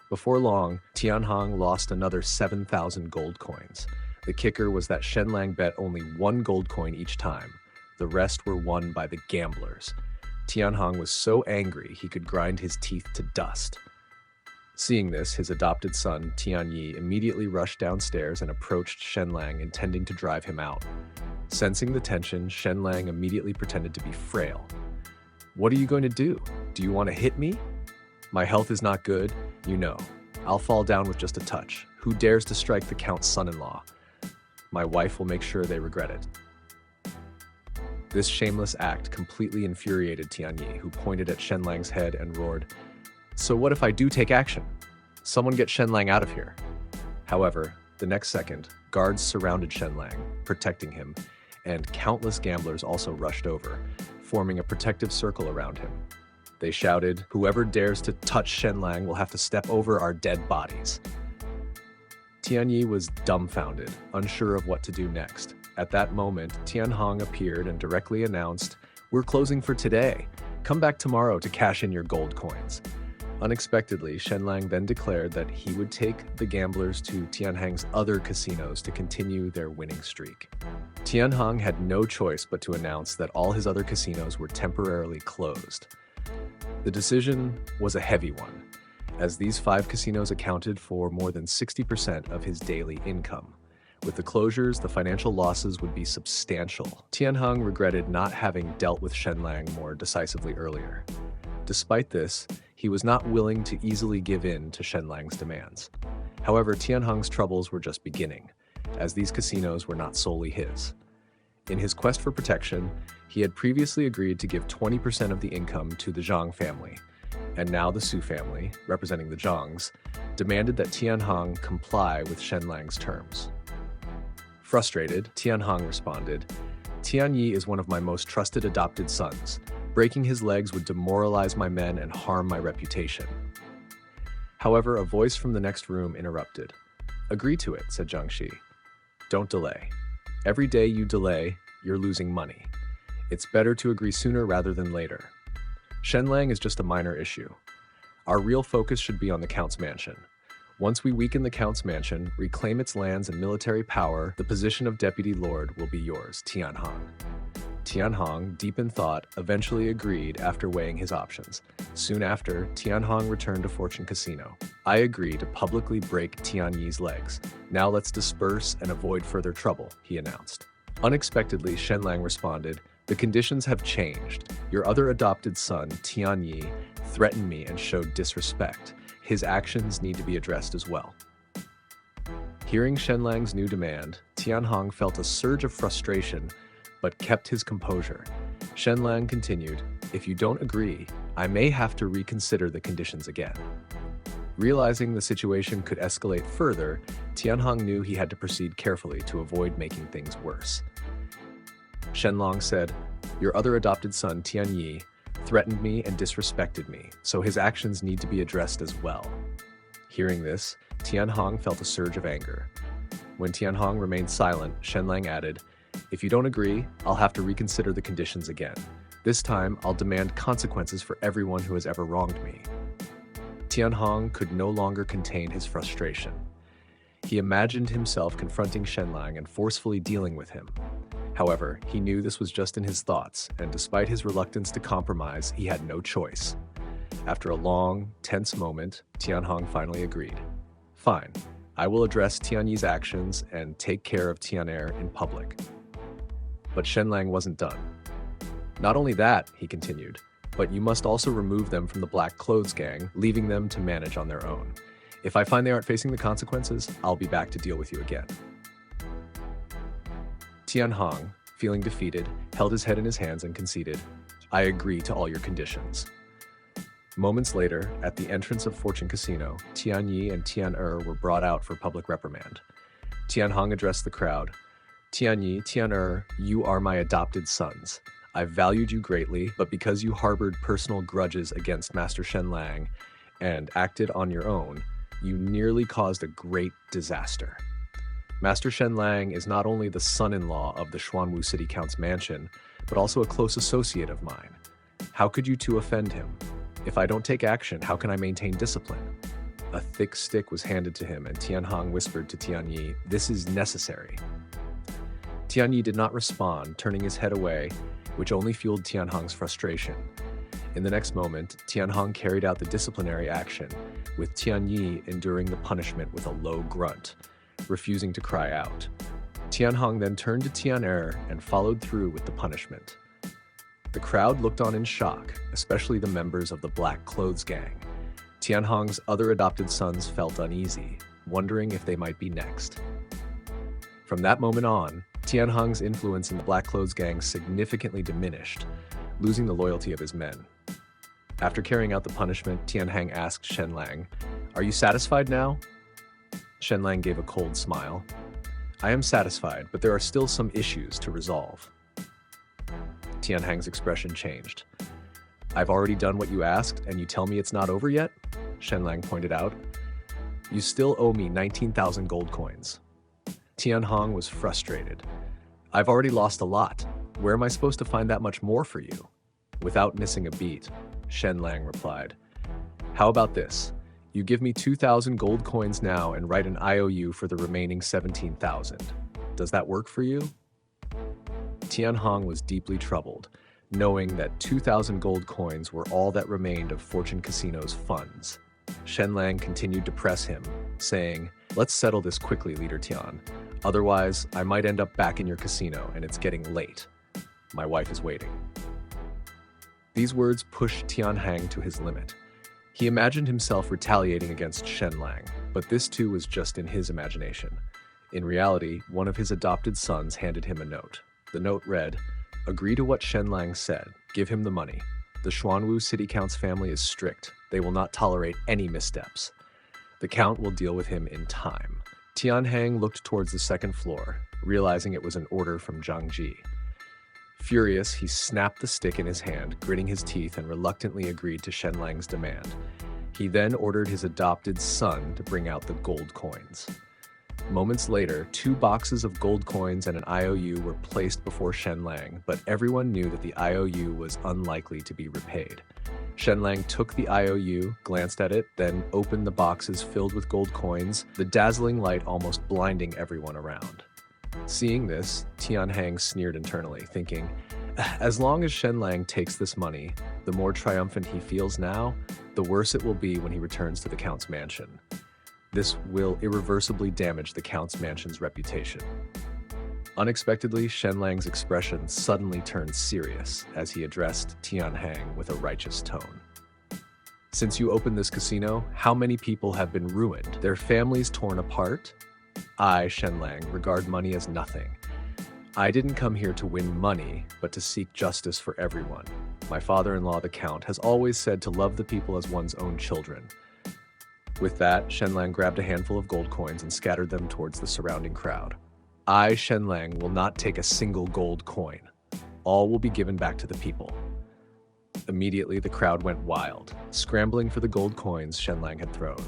Before long, Tianhong lost another 7,000 gold coins. The kicker was that Shen-lang bet only 1 gold coin each time. The rest were won by the gamblers. Tianhong was so angry he could grind his teeth to dust. Seeing this, his adopted son, Tianyi, immediately rushed downstairs and approached Shen-lang, intending to drive him out. Sensing the tension, Shen-lang immediately pretended to be frail. "What are you going to do? Do you want to hit me? My health is not good, you know. I'll fall down with just a touch. Who dares to strike the Count's son-in-law? My wife will make sure they regret it." This shameless act completely infuriated Tianyi, who pointed at Shen-lang's head and roared, "So what if I do take action? Someone get Shen-lang out of here." However, the next second, guards surrounded Shen-lang, protecting him, and countless gamblers also rushed over, forming a protective circle around him. They shouted, "Whoever dares to touch Shen-lang will have to step over our dead bodies." Tianyi was dumbfounded, unsure of what to do next. At that moment, Tianhong appeared and directly announced, "We're closing for today. Come back tomorrow to cash in your gold coins." Unexpectedly, Shen-lang then declared that he would take the gamblers to Tianhong's other casinos to continue their winning streak. Tianhong had no choice but to announce that all his other casinos were temporarily closed. The decision was a heavy one, as these 5 casinos accounted for more than 60% of his daily income. With the closures, the financial losses would be substantial. Tianhong regretted not having dealt with Shen-lang more decisively earlier. Despite this, he was not willing to easily give in to Shen-lang's demands. However, Tianhong's troubles were just beginning, as these casinos were not solely his. In his quest for protection, he had previously agreed to give 20% of the income to the Zhang family, and now the Su family, representing the Zhangs, demanded that Tianhong comply with Shen-lang's terms. Frustrated, Tianhong responded, "Tianyi is one of my most trusted adopted sons. Breaking his legs would demoralize my men and harm my reputation." However, a voice from the next room interrupted. "Agree to it," said Jiangxi. "Don't delay. Every day you delay, you're losing money. It's better to agree sooner rather than later. Shen-lang is just a minor issue. Our real focus should be on the Count's mansion. Once we weaken the Count's mansion, reclaim its lands and military power, the position of Deputy Lord will be yours, Tianhong." Tianhong, deep in thought, eventually agreed after weighing his options. Soon after, Tianhong returned to Fortune Casino. "I agree to publicly break Tianyi's legs. Now let's disperse and avoid further trouble," he announced. Unexpectedly, Shen-lang responded, "The conditions have changed. Your other adopted son, Tianyi, threatened me and showed disrespect. His actions need to be addressed as well." Hearing Shen-lang's new demand, Tianhong felt a surge of frustration, but kept his composure. Shen-lang continued, "If you don't agree, I may have to reconsider the conditions again." Realizing the situation could escalate further, Tianhong knew he had to proceed carefully to avoid making things worse. Shen-lang said, "Your other adopted son, Tianyi, threatened me and disrespected me, so his actions need to be addressed as well." Hearing this, Tianhong felt a surge of anger. When Tianhong remained silent, Shen-lang added, "If you don't agree, I'll have to reconsider the conditions again. This time, I'll demand consequences for everyone who has ever wronged me." Tianhong could no longer contain his frustration. He imagined himself confronting Shen-lang and forcefully dealing with him. However, he knew this was just in his thoughts, and despite his reluctance to compromise, he had no choice. After a long, tense moment, Tianhong finally agreed. "Fine, I will address Tianyi's actions and take care of Tian'er in public." But Shen-lang wasn't done. "Not only that," he continued, "but you must also remove them from the Black Clothes Gang, leaving them to manage on their own. If I find they aren't facing the consequences, I'll be back to deal with you again." Tianhong, feeling defeated, held his head in his hands and conceded, "I agree to all your conditions." Moments later, at the entrance of Fortune Casino, Tianyi and Tian'er were brought out for public reprimand. Tianhong addressed the crowd. "Tianyi, Tian'er, you are my adopted sons. I've valued you greatly, but because you harbored personal grudges against Master Shen-lang and acted on your own, you nearly caused a great disaster. Master Shen-lang is not only the son-in-law of the Xuanwu City Count's mansion, but also a close associate of mine. How could you two offend him? If I don't take action, how can I maintain discipline? A thick stick was handed to him, and Tianhong whispered to Tianyi, "This is necessary." Tianyi did not respond, turning his head away, which only fueled Tianhong's frustration. In the next moment, Tianhong carried out the disciplinary action, with Tianyi enduring the punishment with a low grunt, refusing to cry out. Tianhong then turned to Tian-er and followed through with the punishment. The crowd looked on in shock, especially the members of the Black Clothes Gang. Tianhong's other adopted sons felt uneasy, wondering if they might be next. From that moment on, Tianhong's influence in the Black Clothes Gang significantly diminished, losing the loyalty of his men. After carrying out the punishment, Tianhong asked Shen-lang, "Are you satisfied now?" Shen-lang gave a cold smile. "I am satisfied, but there are still some issues to resolve." Tianhong's expression changed. "I've already done what you asked, and you tell me it's not over yet?" Shen-lang pointed out. "You still owe me 19,000 gold coins." Tianhong was frustrated. "I've already lost a lot. Where am I supposed to find that much more for you?" Without missing a beat, Shen-lang replied, "How about this? You give me 2,000 gold coins now and write an IOU for the remaining 17,000. Does that work for you?" Tianhong was deeply troubled, knowing that 2,000 gold coins were all that remained of Fortune Casino's funds. Shen-lang continued to press him, saying, "Let's settle this quickly, Leader Tian. Otherwise, I might end up back in your casino, and it's getting late. My wife is waiting." These words pushed Tianhong to his limit. He imagined himself retaliating against Shen-lang, but this too was just in his imagination. In reality, one of his adopted sons handed him a note. The note read, "Agree to what Shen-lang said. Give him the money. The Xuanwu City Count's family is strict. They will not tolerate any missteps. The Count will deal with him in time." Tianhong looked towards the second floor, realizing it was an order from Zhang Ji. Furious, he snapped the stick in his hand, gritting his teeth, and reluctantly agreed to Shen-lang's demand. He then ordered his adopted son to bring out the gold coins. Moments later, 2 boxes of gold coins and an IOU were placed before Shen-lang, but everyone knew that the IOU was unlikely to be repaid. Shen-lang took the IOU, glanced at it, then opened the boxes filled with gold coins, the dazzling light almost blinding everyone around. Seeing this, Tianhong sneered internally, thinking, "As long as Shen-lang takes this money, the more triumphant he feels now, the worse it will be when he returns to the Count's mansion. This will irreversibly damage the Count's mansion's reputation." Unexpectedly, Shen-lang's expression suddenly turned serious as he addressed Tianhong with a righteous tone. "Since you opened this casino, how many people have been ruined, their families torn apart? I, Shen-lang, regard money as nothing. I didn't come here to win money, but to seek justice for everyone. My father-in-law, the Count, has always said to love the people as one's own children." With that, Shen-lang grabbed a handful of gold coins and scattered them towards the surrounding crowd. "I, Shen-lang, will not take a single gold coin. All will be given back to the people." Immediately, the crowd went wild, scrambling for the gold coins Shen-lang had thrown.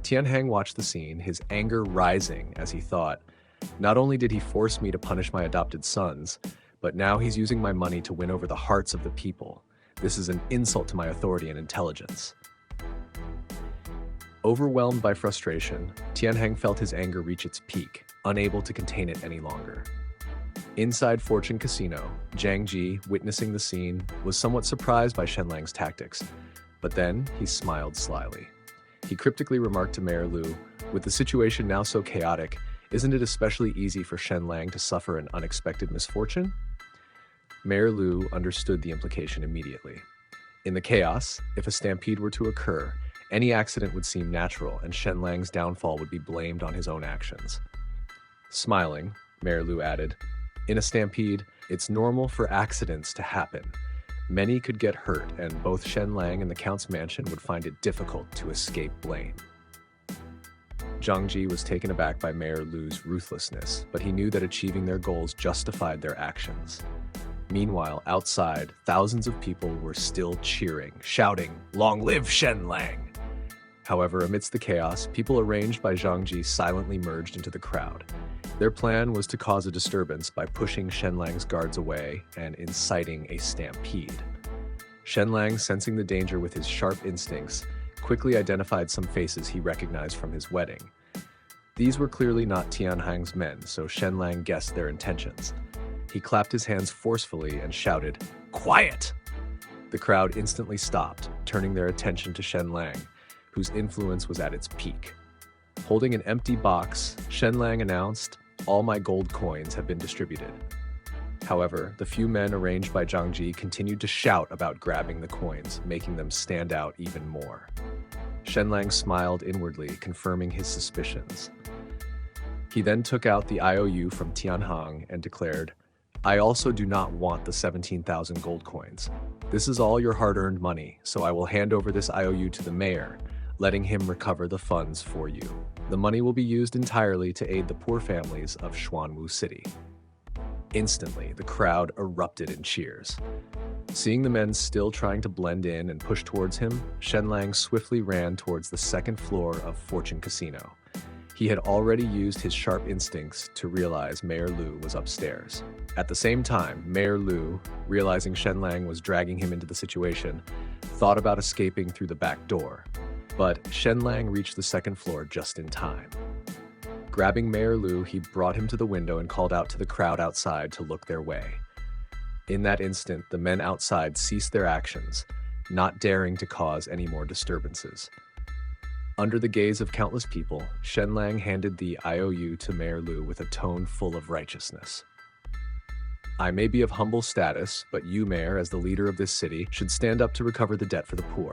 Tianhong watched the scene, his anger rising as he thought, "Not only did he force me to punish my adopted sons, but now he's using my money to win over the hearts of the people. This is an insult to my authority and intelligence." Overwhelmed by frustration, Tianhong felt his anger reach its peak, unable to contain it any longer. Inside Fortune Casino, Zhang Ji, witnessing the scene, was somewhat surprised by Shen-lang's tactics, but then he smiled slyly. He cryptically remarked to Mayor Lu, "With the situation now so chaotic, isn't it especially easy for Shen-lang to suffer an unexpected misfortune?" Mayor Lu understood the implication immediately. In the chaos, if a stampede were to occur, any accident would seem natural and Shen-lang's downfall would be blamed on his own actions. Smiling, Mayor Lu added, "In a stampede, it's normal for accidents to happen. Many could get hurt, and both Shen-lang and the Count's mansion would find it difficult to escape blame." Zhang Ji was taken aback by Mayor Lu's ruthlessness, but he knew that achieving their goals justified their actions. Meanwhile, outside, thousands of people were still cheering, shouting, "Long live Shen-lang!" However, amidst the chaos, people arranged by Zhang Ji silently merged into the crowd. Their plan was to cause a disturbance by pushing Shen-lang's guards away and inciting a stampede. Shen-lang, sensing the danger with his sharp instincts, quickly identified some faces he recognized from his wedding. These were clearly not Tianhang's men, so Shen-lang guessed their intentions. He clapped his hands forcefully and shouted, "Quiet!" The crowd instantly stopped, turning their attention to Shen-lang, whose influence was at its peak. Holding an empty box, Shen-lang announced, "All my gold coins have been distributed." However, the few men arranged by Zhang Ji continued to shout about grabbing the coins, making them stand out even more. Shen-lang smiled inwardly, confirming his suspicions. He then took out the IOU from Tianhang and declared, "I also do not want the 17,000 gold coins. This is all your hard-earned money, so I will hand over this IOU to the mayor, letting him recover the funds for you. The money will be used entirely to aid the poor families of Xuanwu City." Instantly, the crowd erupted in cheers. Seeing the men still trying to blend in and push towards him, Shen-lang swiftly ran towards the second floor of Fortune Casino. He had already used his sharp instincts to realize Mayor Lu was upstairs. At the same time, Mayor Lu, realizing Shen-lang was dragging him into the situation, thought about escaping through the back door. But Shen-lang reached the second floor just in time. Grabbing Mayor Lu, he brought him to the window and called out to the crowd outside to look their way. In that instant, the men outside ceased their actions, not daring to cause any more disturbances. Under the gaze of countless people, Shen-lang handed the IOU to Mayor Lu with a tone full of righteousness. "I may be of humble status, but you, Mayor, as the leader of this city, should stand up to recover the debt for the poor.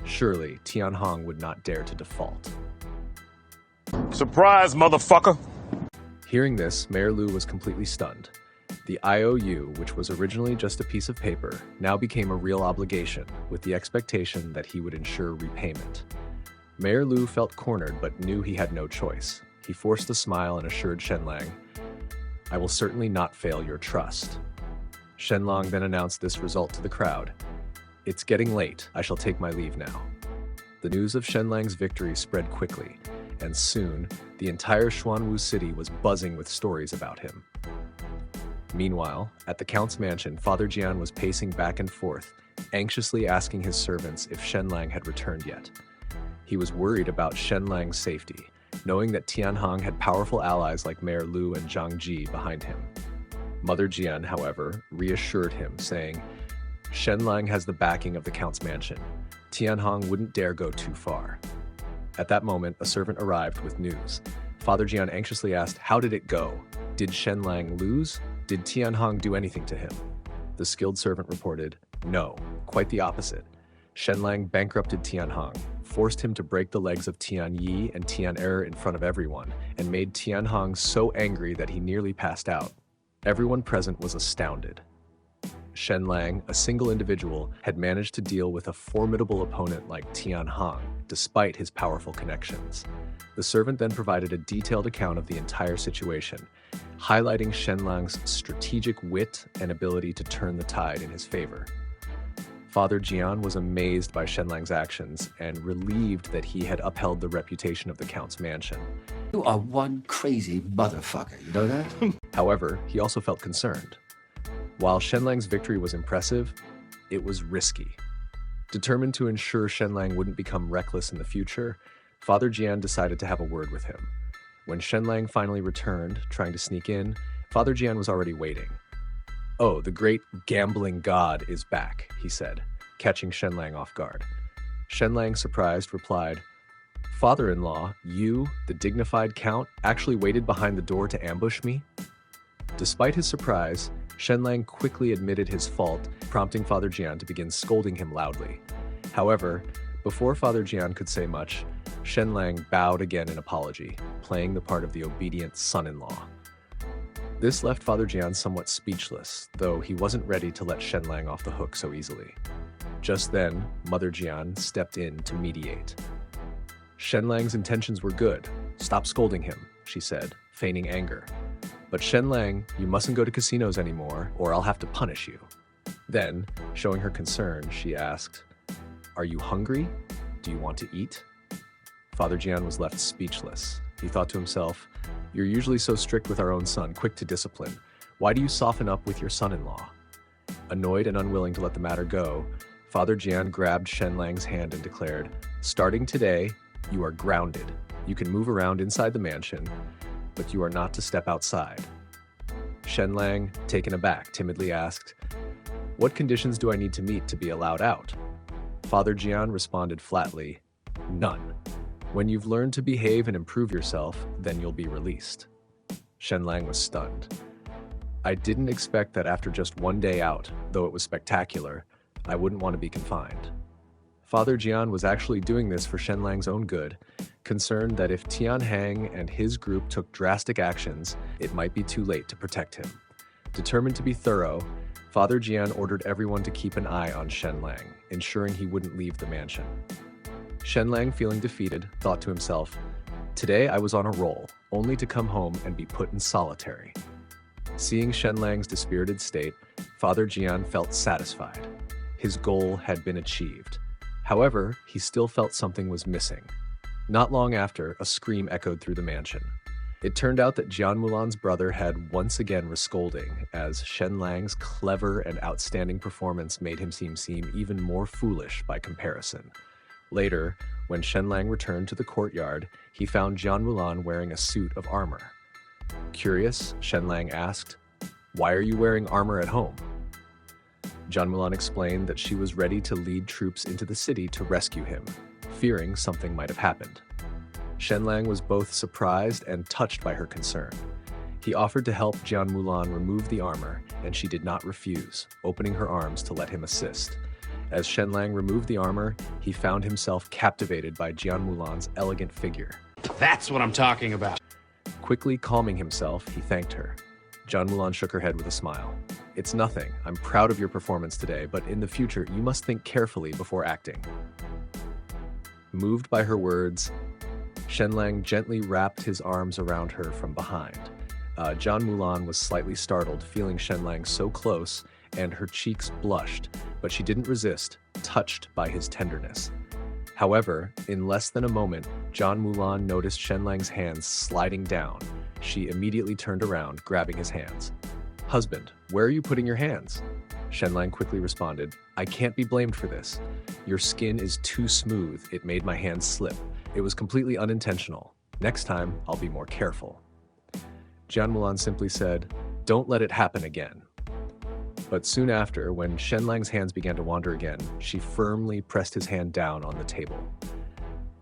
Surely, Tianhang would not dare to default." Surprise, motherfucker! Hearing this, Mayor Lu was completely stunned. The IOU, which was originally just a piece of paper, now became a real obligation, with the expectation that he would ensure repayment. Mayor Lu felt cornered but knew he had no choice. He forced a smile and assured Shen-lang, "I will certainly not fail your trust." Shen-lang then announced this result to the crowd. "It's getting late. I shall take my leave now." The news of Shen-lang's victory spread quickly, and soon, the entire Xuanwu city was buzzing with stories about him. Meanwhile, at the Count's mansion, Father Jian was pacing back and forth, anxiously asking his servants if Shen-lang had returned yet. He was worried about Shen-lang's safety, knowing that Tianhang had powerful allies like Mayor Lu and Zhang Ji behind him. Mother Jian, however, reassured him, saying, "Shen-lang has the backing of the Count's mansion. Tianhang wouldn't dare go too far." At that moment, a servant arrived with news. Father Jian anxiously asked, "How did it go? Did Shen-lang lose? Did Tianhang do anything to him?" The skilled servant reported, "No, quite the opposite. Shen-lang bankrupted Tianhang, forced him to break the legs of Tian Yi and Tian Er in front of everyone, and made Tianhang so angry that he nearly passed out. Everyone present was astounded. Shen-lang, a single individual, had managed to deal with a formidable opponent like Tianhang, despite his powerful connections. The servant then provided a detailed account of the entire situation, highlighting Shen-lang's strategic wit and ability to turn the tide in his favor. Father Jian was amazed by Shen-lang's actions and relieved that he had upheld the reputation of the Count's mansion. "You are one crazy motherfucker, you know that?" However, he also felt concerned. While Shen-lang's victory was impressive, it was risky. Determined to ensure Shen-lang wouldn't become reckless in the future, Father Jian decided to have a word with him. When Shen-lang finally returned, trying to sneak in, Father Jian was already waiting. "Oh, the great gambling god is back," he said, catching Shen-lang off guard. Shen-lang, surprised, replied, "Father-in-law, you, the dignified count, actually waited behind the door to ambush me?" Despite his surprise, Shen-lang quickly admitted his fault, prompting Father Jian to begin scolding him loudly. However, before Father Jian could say much, Shen-lang bowed again in apology, playing the part of the obedient son-in-law. This left Father Jian somewhat speechless, though he wasn't ready to let Shen-lang off the hook so easily. Just then, Mother Jian stepped in to mediate. Shen-lang's intentions were good. "Stop scolding him," she said, feigning anger. But But Shen-lang, you mustn't go to casinos anymore, or I'll have to punish you. Then, showing her concern, she asked, "Are you hungry? Do you want to eat?" Father Jian was left speechless. He thought to himself, "You're usually so strict with our own son, quick to discipline. Why do you soften up with your son-in-law?" Annoyed and unwilling to let the matter go, Father Jian grabbed Shen-lang's hand and declared, "Starting today, you are grounded. You can move around inside the mansion, but you are not to step outside." Shen-lang, taken aback, timidly asked, "What conditions do I need to meet to be allowed out?" Father Jian responded flatly, "None. When you've learned to behave and improve yourself, then you'll be released." Shen-lang was stunned. "I didn't expect that after just one day out, though it was spectacular, I wouldn't want to be confined." Father Jian was actually doing this for Shen-lang's own good, concerned that if Tianhang and his group took drastic actions, it might be too late to protect him. Determined to be thorough, Father Jian ordered everyone to keep an eye on Shen-lang, ensuring he wouldn't leave the mansion. Shen-lang, feeling defeated, thought to himself, "Today I was on a roll, only to come home and be put in solitary." Seeing Shen-lang's dispirited state, Father Jian felt satisfied. His goal had been achieved. However, he still felt something was missing. Not long after, a scream echoed through the mansion. It turned out that Jian Mulan's brother had once again rescolding, as Shen-lang's clever and outstanding performance made him seem even more foolish by comparison. Later, when Shen-lang returned to the courtyard, he found Jian Mulan wearing a suit of armor. Curious, Shen-lang asked, "Why are you wearing armor at home?" Jian Mulan explained that she was ready to lead troops into the city to rescue him, fearing something might have happened. Shen-lang was both surprised and touched by her concern. He offered to help Jian Mulan remove the armor, and she did not refuse, opening her arms to let him assist. As Shen-lang removed the armor, he found himself captivated by Jian Mulan's elegant figure. That's what I'm talking about. Quickly calming himself, he thanked her. Jian Mulan shook her head with a smile. "It's nothing. I'm proud of your performance today, but in the future, you must think carefully before acting." Moved by her words, Shen-lang gently wrapped his arms around her from behind. Jian Mulan was slightly startled, feeling Shen-lang so close, and her cheeks blushed, but she didn't resist, touched by his tenderness. However, in less than a moment, Jian Mulan noticed Shen-lang's hands sliding down. She immediately turned around, grabbing his hands. "Husband, where are you putting your hands?" Shen-lang quickly responded, "I can't be blamed for this. Your skin is too smooth, it made my hands slip. It was completely unintentional. Next time, I'll be more careful." Jian Mulan simply said, "Don't let it happen again." But soon after, when Shen-lang's hands began to wander again, she firmly pressed his hand down on the table.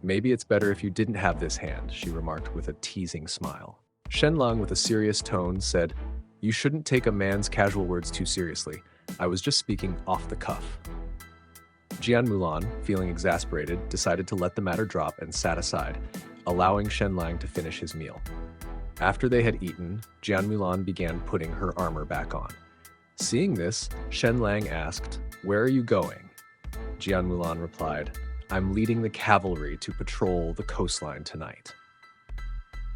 "Maybe it's better if you didn't have this hand," she remarked with a teasing smile. Shen-lang, with a serious tone, said, "You shouldn't take a man's casual words too seriously. I was just speaking off the cuff." Jian Mulan, feeling exasperated, decided to let the matter drop and sat aside, allowing Shen-lang to finish his meal. After they had eaten, Jian Mulan began putting her armor back on. Seeing this, Shen-lang asked, "Where are you going?" Jian Mulan replied, "I'm leading the cavalry to patrol the coastline tonight."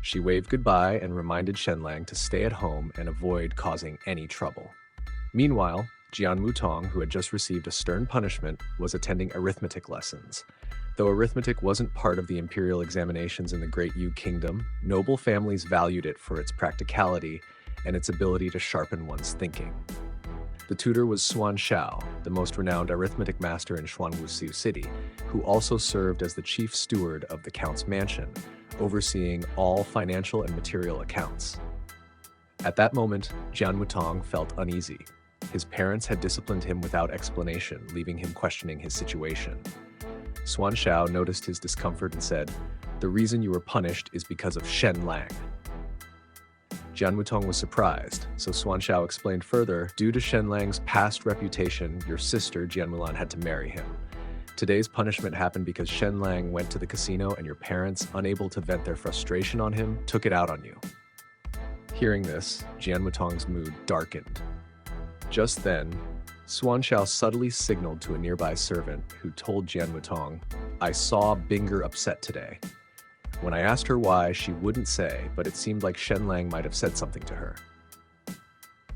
She waved goodbye and reminded Shen-lang to stay at home and avoid causing any trouble. Meanwhile, Jian Mutong, who had just received a stern punishment, was attending arithmetic lessons. Though arithmetic wasn't part of the imperial examinations in the Great Yu Kingdom, noble families valued it for its practicality and its ability to sharpen one's thinking. The tutor was Xuan Shao, the most renowned arithmetic master in Xuanwuxiu City, who also served as the chief steward of the Count's mansion, overseeing all financial and material accounts. At that moment, Jian Mutong felt uneasy. His parents had disciplined him without explanation, leaving him questioning his situation. Xuan Shao noticed his discomfort and said, "The reason you were punished is because of Shen-lang." Jian Mutong was surprised, so Xuan Shao explained further, "Due to Shen-lang's past reputation, your sister, Jian Mulan, had to marry him. Today's punishment happened because Shen-lang went to the casino and your parents, unable to vent their frustration on him, took it out on you." Hearing this, Jian Mutong's mood darkened. Just then, Xuan Shao subtly signaled to a nearby servant who told Jian Mutong, "I saw Binger upset today." When I asked her why, she wouldn't say, but it seemed like Shen-lang might have said something to her.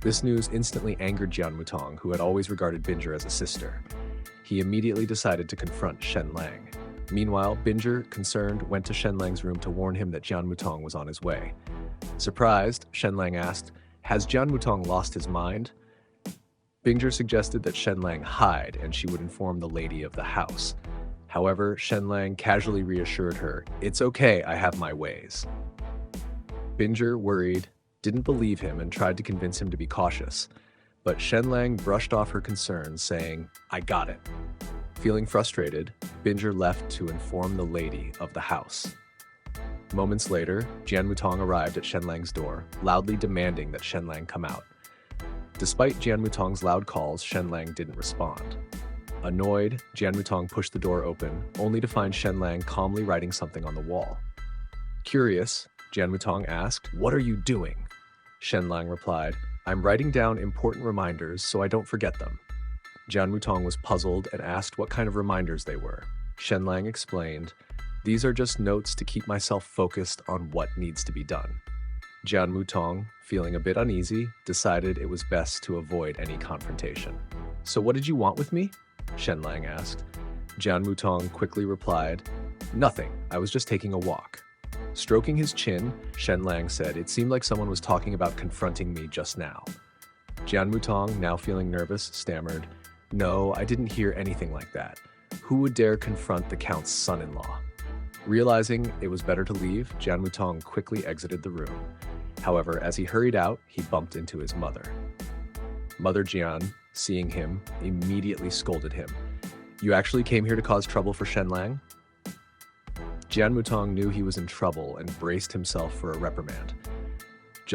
This news instantly angered Jian Mutong, who had always regarded Binger as a sister. He immediately decided to confront Shen-lang. Meanwhile, Binger, concerned, went to Shen-lang's room to warn him that Jian Mutong was on his way. Surprised, Shen-lang asked, "Has Jian Mutong lost his mind?" Binger suggested that Shen-lang hide and she would inform the lady of the house. However, Shen-lang casually reassured her, "It's okay, I have my ways." Binger, worried, didn't believe him and tried to convince him to be cautious. But Shen-lang brushed off her concerns, saying, "I got it." Feeling frustrated, Binger left to inform the lady of the house. Moments later, Jian Mutong arrived at Shen-lang's door, loudly demanding that Shen-lang come out. Despite Jian Mutong's loud calls, Shen-lang didn't respond. Annoyed, Jian Mutong pushed the door open, only to find Shen-lang calmly writing something on the wall. Curious, Jian Mutong asked, "What are you doing?" Shen-lang replied, "I'm writing down important reminders so I don't forget them." Jian Mutong was puzzled and asked what kind of reminders they were. Shen-lang explained, "These are just notes to keep myself focused on what needs to be done." Jian Mutong, feeling a bit uneasy, decided it was best to avoid any confrontation. "So what did you want with me?" Shen-lang asked. Jian Mutong quickly replied, "Nothing, I was just taking a walk." Stroking his chin, Shen-lang said, "It seemed like someone was talking about confronting me just now." Jian Mutong, now feeling nervous, stammered, "No, I didn't hear anything like that. Who would dare confront the Count's son-in-law?" Realizing it was better to leave, Jian Mutong quickly exited the room. However, as he hurried out, he bumped into his mother. Mother Jian, seeing him, immediately scolded him. "You actually came here to cause trouble for Shen-lang?" Jian Mutong knew he was in trouble and braced himself for a reprimand.